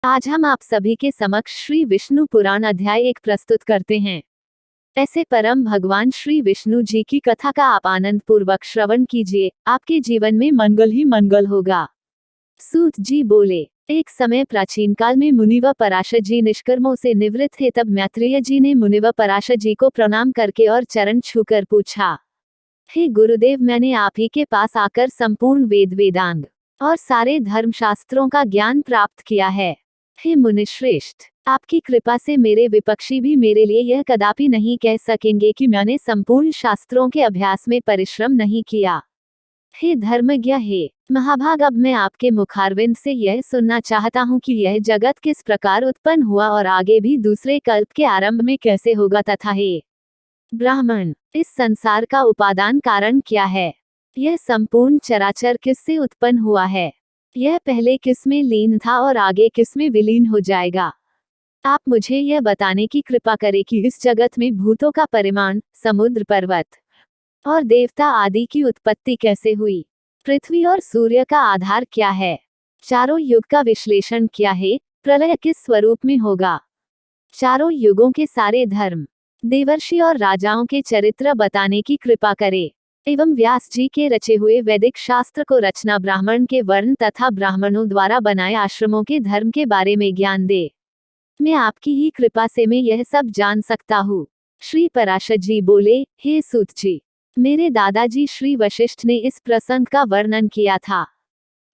आज हम आप सभी के समक्ष श्री विष्णु पुराण अध्याय 1 प्रस्तुत करते हैं। ऐसे परम भगवान श्री विष्णु जी की कथा का आप आनंद पूर्वक श्रवण कीजिए, आपके जीवन में मंगल ही मंगल होगा। सूत जी बोले, एक समय प्राचीन काल में मुनि व पराशर जी निष्कर्मों से निवृत्त थे। तब मैत्रेय जी ने मुनि व पराशर जी को प्रणाम करके और चरण छूकर पूछा, हे गुरुदेव, मैंने आप ही के पास आकर संपूर्ण वेद वेदांग और सारे धर्मशास्त्रों का ज्ञान प्राप्त किया है। हे मुनिश्रेष्ठ, आपकी कृपा से मेरे विपक्षी भी मेरे लिए यह कदापि नहीं कह सकेंगे कि मैंने संपूर्ण शास्त्रों के अभ्यास में परिश्रम नहीं किया। हे धर्मज्ञ, हे महाभाग, अब मैं आपके मुखारविंद से यह सुनना चाहता हूँ कि यह जगत किस प्रकार उत्पन्न हुआ और आगे भी दूसरे कल्प के आरंभ में कैसे होगा, तथा हे ब्राह्मण, इस संसार का उपादान कारण क्या है? यह संपूर्ण चराचर किससे उत्पन्न हुआ है? यह पहले किसमें लीन था और आगे किसमें विलीन हो जाएगा? आप मुझे यह बताने की कृपा करें कि इस जगत में भूतों का परिमाण, समुद्र, पर्वत और देवता आदि की उत्पत्ति कैसे हुई? पृथ्वी और सूर्य का आधार क्या है? चारों युग का विश्लेषण क्या है? प्रलय किस स्वरूप में होगा? चारों युगों के सारे धर्म, देवर्षि और राजाओं के चरित्र बताने की कृपा करें एवं व्यास जी के रचे हुए वैदिक शास्त्र को रचना ब्राह्मण के वर्ण तथा ब्राह्मणों द्वारा बनाए आश्रमों के धर्म के बारे में ज्ञान दे। मैं आपकी ही कृपा से मैं यह सब जान सकता हूँ। श्री पराशर जी बोले, हे सूत जी, मेरे दादाजी श्री वशिष्ठ ने इस प्रसंग का वर्णन किया था।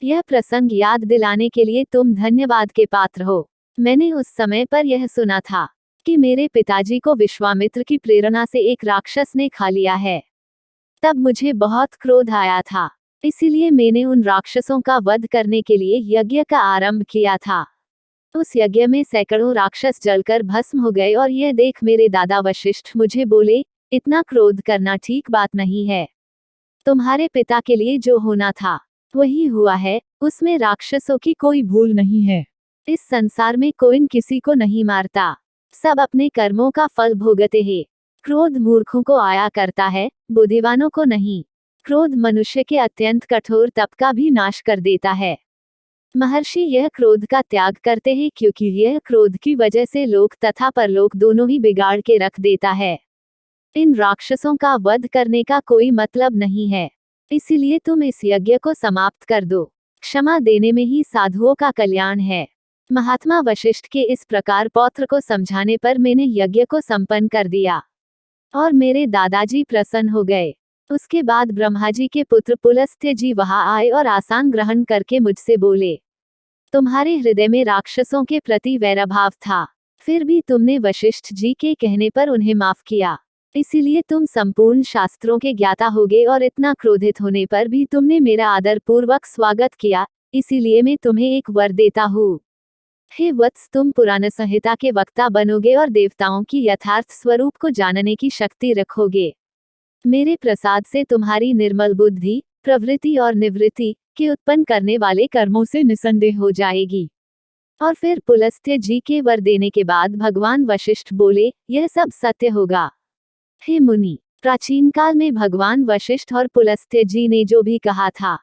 यह प्रसंग याद दिलाने के लिए तुम धन्यवाद के पात्र हो। मैंने उस समय पर यह सुना था कि मेरे पिताजी को विश्वामित्र की प्रेरणा से एक राक्षस ने खा लिया है। तब मुझे बहुत क्रोध आया था, इसीलिए मैंने उन राक्षसों का वध करने के लिए यज्ञ का आरंभ किया था। उस यज्ञ में सैकड़ों राक्षस जलकर भस्म हो गए और यह देख मेरे दादा वशिष्ठ मुझे बोले, इतना क्रोध करना ठीक बात नहीं है। तुम्हारे पिता के लिए जो होना था वही हुआ है, उसमें राक्षसों की कोई भूल नहीं है। इस संसार में कोई किसी को नहीं मारता, सब अपने कर्मों का फल भोगते हैं। क्रोध मूर्खों को आया करता है, बुद्धिवानों को नहीं। क्रोध मनुष्य के अत्यंत कठोर तप का भी नाश कर देता है। महर्षि यह क्रोध का त्याग करते हैं क्योंकि यह क्रोध की वजह से लोक तथा परलोक दोनों ही बिगाड़ के रख देता है। इन राक्षसों का वध करने का कोई मतलब नहीं है, इसीलिए तुम इस यज्ञ को समाप्त कर दो। क्षमा देने में ही साधुओं का कल्याण है। महात्मा वशिष्ठ के इस प्रकार पौत्र को समझाने पर मैंने यज्ञ को संपन्न कर दिया और मेरे दादाजी प्रसन्न हो गए। उसके बाद ब्रह्मा जी के पुत्र पुलस्त्य जी वहां आए और आसन ग्रहण करके मुझसे बोले, तुम्हारे हृदय में राक्षसों के प्रति वैरभाव था, फिर भी तुमने वशिष्ठ जी के कहने पर उन्हें माफ किया, इसीलिए तुम संपूर्ण शास्त्रों के ज्ञाता होगे और इतना क्रोधित होने पर भी तुमने मेरा आदर पूर्वक स्वागत किया, इसीलिए मैं तुम्हें एक वर देता हूँ। हे वत्स, तुम पुराण संहिता के वक्ता बनोगे और देवताओं की यथार्थ स्वरूप को जानने की शक्ति रखोगे। मेरे प्रसाद से तुम्हारी निर्मल बुद्धि, प्रवृत्ति और निवृत्ति के उत्पन्न करने वाले कर्मों से निसंदेह हो जाएगी। और फिर पुलस्त्य जी के वर देने के बाद भगवान वशिष्ठ बोले, यह सब सत्य होगा। हे मुनि, प्राचीन काल में भगवान वशिष्ठ और पुलस्त्य जी ने जो भी कहा था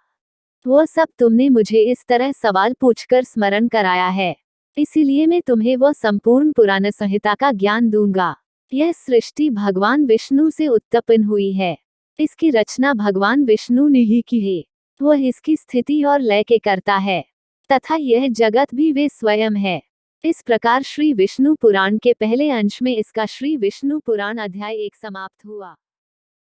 वो सब तुमने मुझे इस तरह सवाल पूछकर स्मरण कराया है, इसीलिए मैं तुम्हें वो संपूर्ण पुराण संहिता का ज्ञान दूंगा। यह सृष्टि भगवान विष्णु से उत्पन्न हुई है, इसकी रचना भगवान विष्णु ने ही की है। वह इसकी स्थिति और लय के करता है, तथा यह जगत भी वे स्वयं है। इस प्रकार श्री विष्णु पुराण के पहले अंश में इसका श्री विष्णु पुराण अध्याय 1 समाप्त हुआ।